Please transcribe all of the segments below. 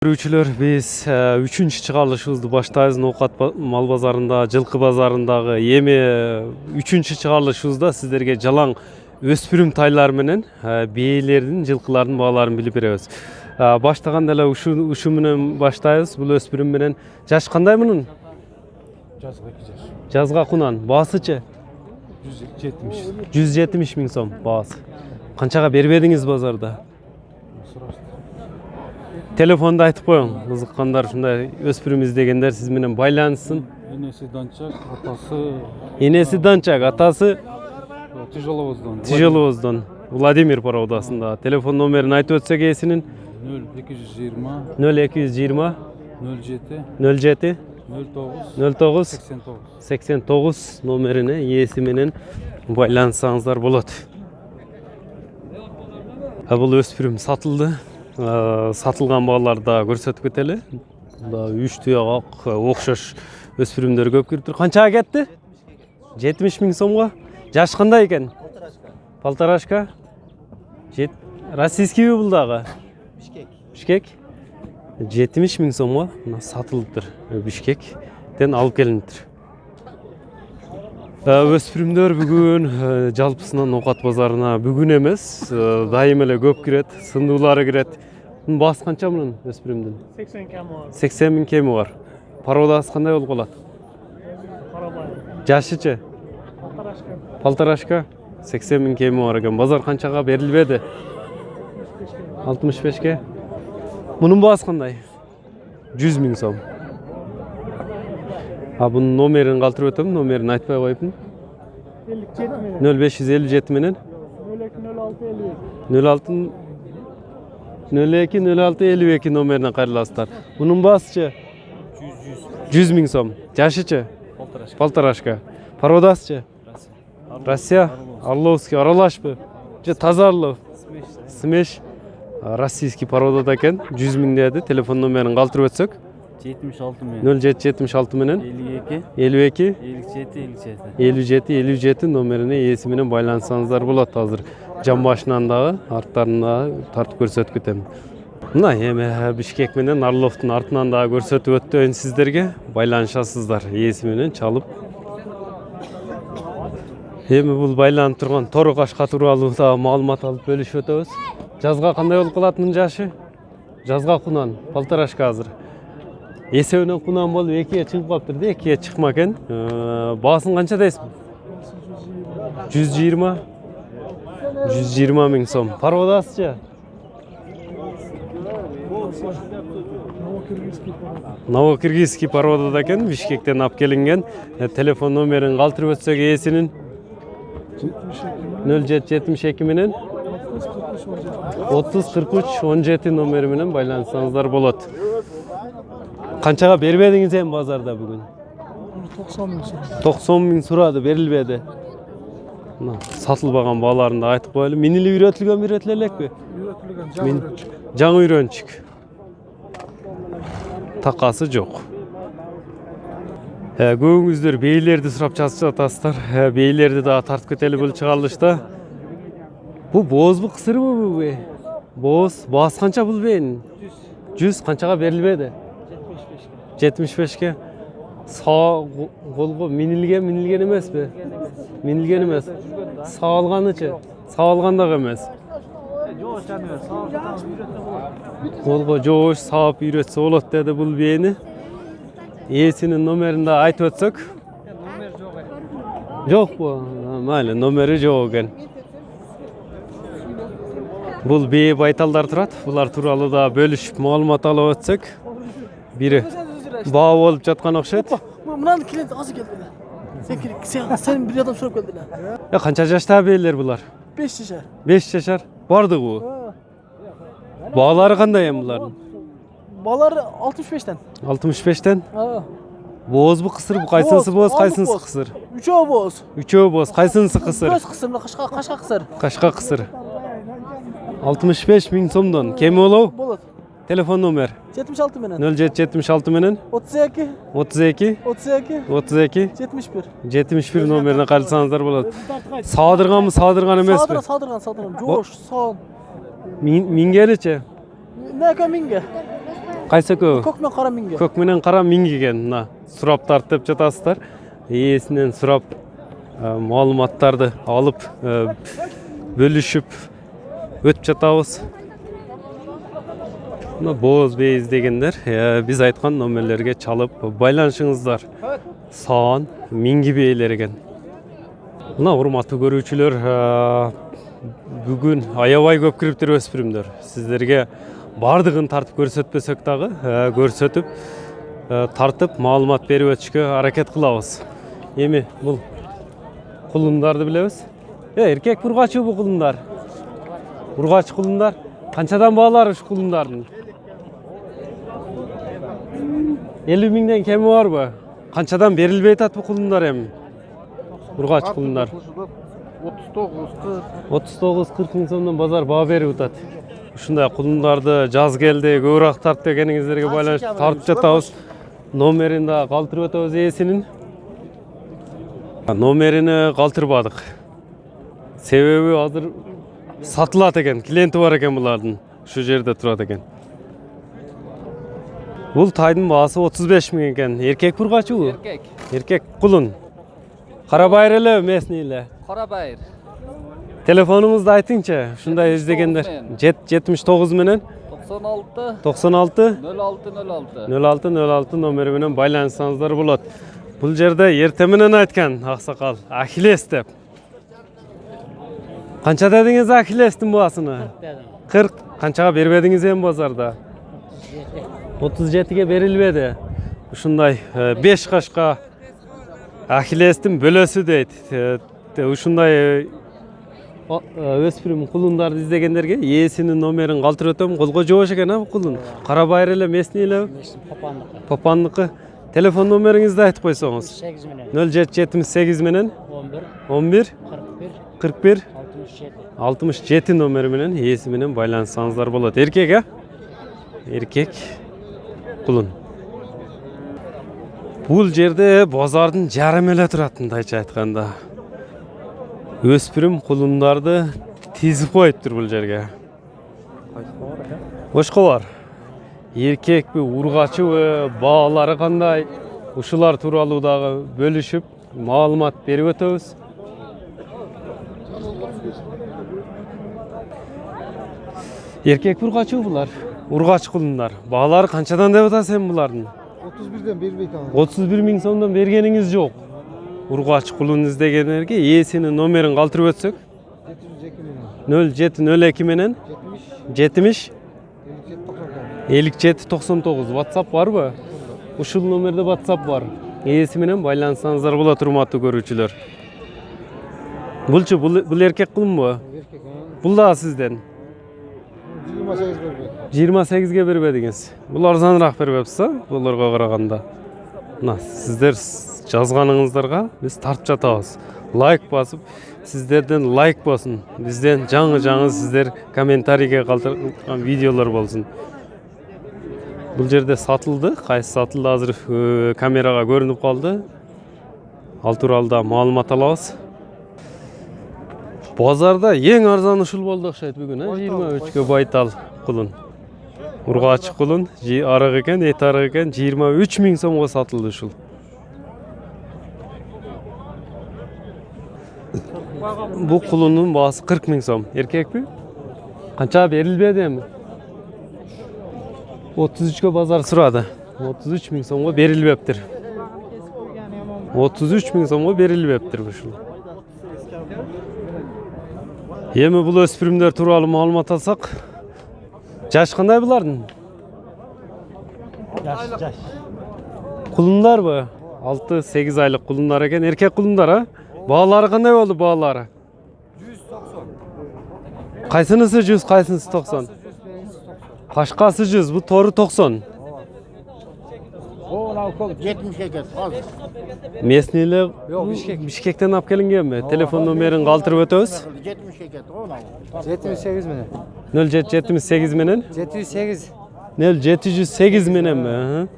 Görүүчүлөр, биз 3-чү чыгарылышыбызды баштайбыз. Ноокат мал базарында, жылкы базарындагы эми 3-чү чыгарылышыбызда сиздерге жалаң өспүрүм тайлар менен бээлердин, жылкылардын бааларын билип беребиз. Баштаганда эле ушу менен баштайбыз. Бул өспүрүм менен жаш кандай мунун? Жазга 2 жаш. Жазга кунан баасычы? 170 миң сом баасы. Канчага бербедиңиз базарда? Telefonda айтып коюң, кызыккандар, ушундай өспүрүм издегендер сиз менен байланышсын. Энеси Данчак, атасы Энеси Данчак, атасы Тяжеловоздон. Владимир пароудасында. Телефон номерин айтып өтсөк ээсинин 0220 0220 07 07 09 09 89. 89 номерине ээси менен байланышсаңыздар болот. Бул өспүрүм сатылды. Сатылган бааларды көрсөтүп кетели. Мында 3 туягак окшош өспүрүмдөр көп кирип тур. Канчага кетти? 70 миң сомго. Жаш кандай экен? Полторашка. Российский бул дагы? Бишкек. 70 миң сомго сатылыптыр. Бишкектен алып келиниптир. Өспүрүмдөр бүгүн жалпысынан Ноокат базарына бүгүн эмес, дайым эле көп кирет, сындуулары кирет. Баасы канча мунун өспүрүмдүн? 80 кеми бар. 80 миң кеми бар. Породасы кандай болуп калат? Жашычы? Полторашка. 80 миң кеми бар экен. Базар канчага берилбеди? 65ке. Мунун баасы кандай? 100 миң сом. Bunun номерин калтырып өтөм, номерин айтпай коюпмун. 0557 менен 06 02 номерине кайрыласыздар. Bunun баасычы? 100 миң сом. Жашычы? Полторашка. Породасычы? Россия, Орловский, аралашпы? Же таза Орлов? Смеш. Российский породада экен. 100 миң деди. Телефон номерин калтырып өтсөк? 76 мен 0776 менен 52 57 57 номерине ээси менен байланышсаңыздар болот. Азыр жан башынан дагы, арттарынан дагы тартып көрсөтүп кетем. Мына эми Бишкек менен Орловдун артынан дагы көрсөтүп өттүм сиздерге. Байланышасыздар ээси менен чалып. Эми бул байланып турган Тору кашка тууралуу да маалымат алып бөлүшүп өтөбүз. Жазга кандай болуп калат мунун жашы? Жазга кунан полторашка азыр. Эсебинен кунан болуп 2-ге чыгып калыптыр да, 2-ге чыкма экен. Баасын канча дейсиз? 120 миң сом. Породасычы? Новокиргизский породада экен, Бишкектен алып келинген. Телефон номерин калтырып өтсөк ээсинин 0772 менен 30 43 17 номери менен байланышсаңыздар болот. Канчага бербедиңиз эми базарда бүгүн? 90 миң сурады, берилбеди. Сатылбаган бааларын да айтып коелу. Минили үйрөтүлгөн элекпи? Үйрөтүлгөн, жаңы үйрөнчүк. Такасы жок. Көбүңүздөр бейлерди сурап жатасыздар. Бейлерди да тартып кетели бул чыгарылышта. Бу боозбу, кысырбы? Бооз. Баасы канча бул бейнин? 100 канчага берилбеди? 75ке. Саа колго минилген эмеспи? Минилген эмес. Саалганычы? Саалган дагы эмес. Колго жоош саап үйрөтсө болот деди бул бейни. Ээсинин номерин да айтып өтсөк? Номер жок. Жокпу? Майли, номери жок экен. Бул бээ байталдар турат. Булар тууралуу да бөлүшүп маалымат алып өтсөк. Бири баа болуп жаткан окшойт. Мынаны клиент азы келди. Sen bir adam sorup geldiler. Канча жашта бейлер булар? 5 yaşar. 5 жашар. Бардыгы. Баалары кандай эми булардын? Baaları 65'ten. 65'ten. Ha. Бооз бу, кысыр бу? Кайсынысы бооз, кайсынысы кысыр? Üçü boz. Üçөө бооз, кайсынысы кысыр? Göz kısırına kaşka kısır. Кашка кысыр. 65 миң сомдон кеми болобу? Bolot. Telefon номер 76 menen. 0776 менен 32 32 32 32 71. 71 номерине кайрылсаңыздар болот. Саадырганбы, саадырган эмеспи? Saldırgan. Coş, son. Мингеничи? Ne kadar minge? Кайсы экөө? Көк мен қара минге. Көк менен кара мингиген. Мына сурап тартып жатасыздар. Ээсинен сурап маалыматтарды алып бөлүшүп өтүп жатабыз. Мына боз бейиз дегендер биз айткан номерлерге чалып байланышыңыздар. Саан минги бейлер экен. Мына урматтуу көрүүчүлөр, бүгүн аябай көп кириптир өспүрүмдөр. Сиздерге бардыгын тартып көрсөтпөсөк дагы, көрсөтүп тартып маалымат берип өтүшкө аракет кылабыз. Эми бул кулундарды билебиз. Эркек ургачы бул кулундар. Ургач кулундар. Канчадан баалары ушу кулундардын? 50 миңден кеми барбы? Канчадан берилбей атат бул кулундар эми? Ургач кулундар. 39-40 миң сомдон базар баа берип атат. Ушундай кулундарды жаз келди, көбүрөөк тарт дегениңиздерге байланыштуу тартып жатабыз. Номерин да калтырып өтөбүз ээсинин. Номерини калтырбадык. Себеби азыр сатылат экен, клиенти бар экен булардын. Ушу жерде турат экен. Бул тайдын баасы 35 миң экен. Эркек ургачы бул? Erkek. Эркек кулун. Карабайыр эле, местный эле. Karabayır. Телефонуңузду айтыңчы, ушундай издегендер. 79 менен 96 96 06 06. 06 номери менен байланышсаңыздар болот. Бул жерде эрте менен айткан аксакал Ахиллес деп. Канча дедиңиз Ахиллестин баасыны? 40. Канчага бербедиңиз эми базарда? 37ге берилбеди. Ушундай 5 кашка Ахиллестин бөлөсү дейт. Ушундай өспүрүм кулундарды издегендерге ээсинин номерин калтырып өтөм. Колго жобош экен бул кулун. Карабайыр эле, местный эле? Попандыкы. Телефон номериңизди айтып койсоңуз. 0778 менен 11 41 67 номери менен ээси менен байланышсаңыздар болот. Эркек, эркек кулун. Бул жерде базардын жарым эле турат, мындайча айтканда. Өспүрүм кулундарды тизип коюптур бул жерге. Бошко бар. Эркекпи, ургачыбы, баалары кандай? Ушулар тууралуу дагы бөлүшүп, маалымат берип өтөбүз. Эркек ургачыбы булар? Ургач кулундар. Баалары канчадан деп атасың булардын? 31'den бербей tamam. 31 миң сомдон бергениңиз жок. Ургач кулун издегендерге ээсинин номерин калтырып өтсөк? 0702 менен 70 57-99 WhatsApp барбы? Ушул номерде WhatsApp бар. Ээси менен байланышсаңыздар болот, урматтуу көрүүчүлөр. Булчу бул эркек кулунбу? Бул да сизден. 28ге бербедиңиз. Бул арзаныраак бербепсиз, буларга караганда. Мына сиздер жазганыңыздарга биз тартып жатабыз. Лайк басып, сиздерден лайк болсун. Бизден жаңы сиздер комментарийге калтырган видеолор болсун. Бул жерде сатылды, кайсы сатылды азыр камерага көрүнүп калды. Ал тууралуу маалымат алабыз. Базарда эң арзан ушул болду окшойт бүгүн, 23гө байтал кулун. Ургач кулун, арык экен, эт арык экен, 23 миң сомго сатылды ушул. Бул кулунун баасы 40 миң сом. Эркекпи? Канча берилбеди эми? 33гө базар сурады. 33 миң сомго берилбептир. 33 миң сомго берилбептир ушул. Эми бул өспүрүмдөр тууралуу маалымат алсак, жаш кандай булардын? Жаш. Кулундарбы? 6-8 айлык кулундар экен, эркек кулундар, Баалары кандай болду, баалары? 190. Кайсынысы 100, кайсынысы 90? Кашкасы 100, бу тору 90. O 70'e gel. Az. Местный эле Бишкектен алып келингенби? Телефон номерин калтырып өтөбүз. 70'e gel. 78 менен. 0778 менен 708 0708 мененби?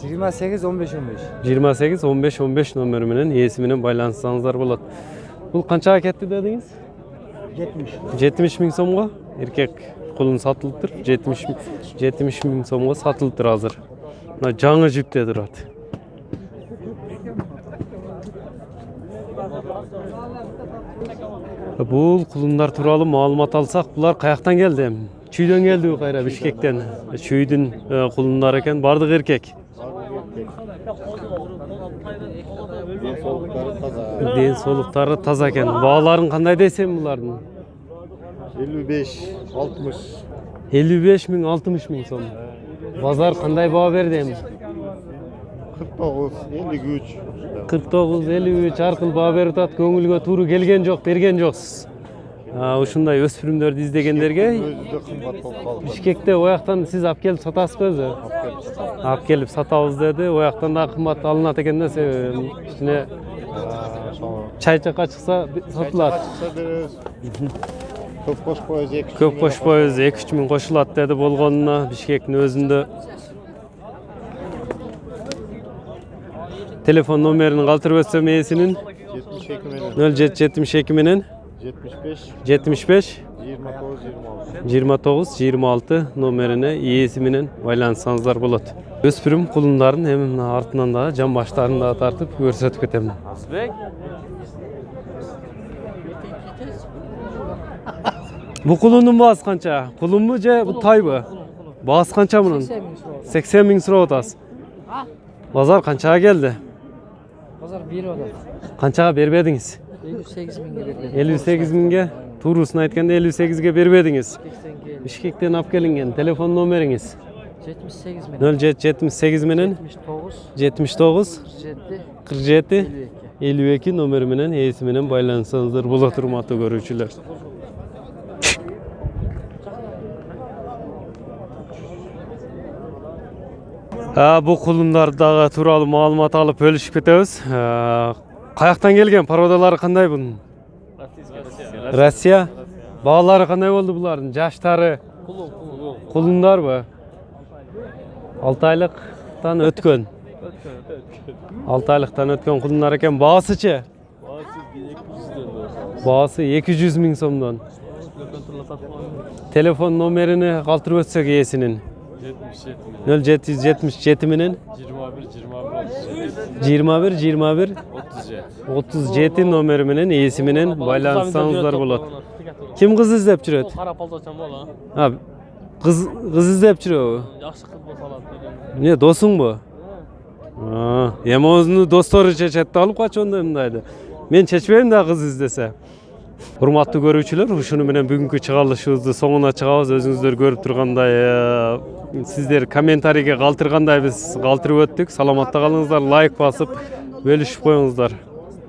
28 15 15. 28 15 15 номери менен ээси менен байланышсаңыздар болот. Бул канчага кетти дедиңиз? 70. 70 миң сомго эркек kulun satılıptır. 70 ming so'mga satılıptır hazır. Mına жаңы jipte durat. Бул кулундар тууралуу маалымат алсак, булар каяктан келди? Чүйдөн келди кайра, Бишкектен. Чүйдүн кулундары экен, бардык эркек. Ден соолуктары таза экен. Бааларын кандай десем булардын? 55-60. 55 миң, 60 миң сом. Базар кандай баа берди? 49-53. 49-53 аркылуу баа берип атат. Көңүлгө тууру келген жок, берген жоксуз. Ушундай өспүрүмдөрдү издегендерге Өзүдө кымбат болуп калды. Бишкекте ояктан сиз алып келип сатасызбы өзү? Алып келип сатабыз деди. Ояктан да кымбат алынат экен да, себеби ичине чайчакка чыкса сатылат. Көп кошпойбуз 2. Көп кошпойбуз, 2-3 миң кошулат деди болгонуна. Бишкектин өзүндө телефон номерин калтырып өтсөм ээсинин 0772 менен 75 29-26 номерине ээси менен байланышсаңыздар болот. Өспүрүм кулундарын эми мына артынан да жан баштарын да тартып көрсөтүп кетем. Бу кулундун баасы канча? Кулунбу же бу тайбы? Баасы канча мунун? 80 миң сурап атасыз. Базар канчага келди? Bozor berib oladi. Канчага бербедиңиз? 58 mingga beriladi. 58 миңге, туурусун айтканда 58ге бербедиңиз. Бишкектен алып келинген телефон номериңиз 78 ming. 0778 менен 79 47 52 номери менен ээси менен байланышсаңыздар болот, урматтуу көрүүчүлөр. Бу кулундардагы тууралуу маалымат алып бөлүшүп кетебиз. Каяктан келген, породалары кандай бунун? Россия. Баалары кандай болду булардын? Жаштары? Кулундарбы? 6 айлыктан өткөн. 6 айлыктан өткөн кулундар экен. Баасычы? Баасы 200 миң сомдон. Телефон номерини калтырып өтсөк ээсинин 0777 менен 21 37 номери менен ээси менен байланышсаңыздар болот. Ким кыз издеп жүрөт? Кара палдачан бола. Кыз издеп жүрөбү? Жакшы кыз болсо алат деген. Не, досуңбу? Эми өзүнүн достору чечет да алып качондой мындайды. Мен чечпейм да кыз издесе. Урматтуу көрүүчүлөр, ушуну менен бүгүнкү чыгарылышыбызды соңуна чыгабыз. Өзүңүздөр көрүп тургандай, сиздер комментарийге калтыргандай биз калтырып өттүк. Саламатта калыңыздар, лайк басып бөлүшүп коюңуздар.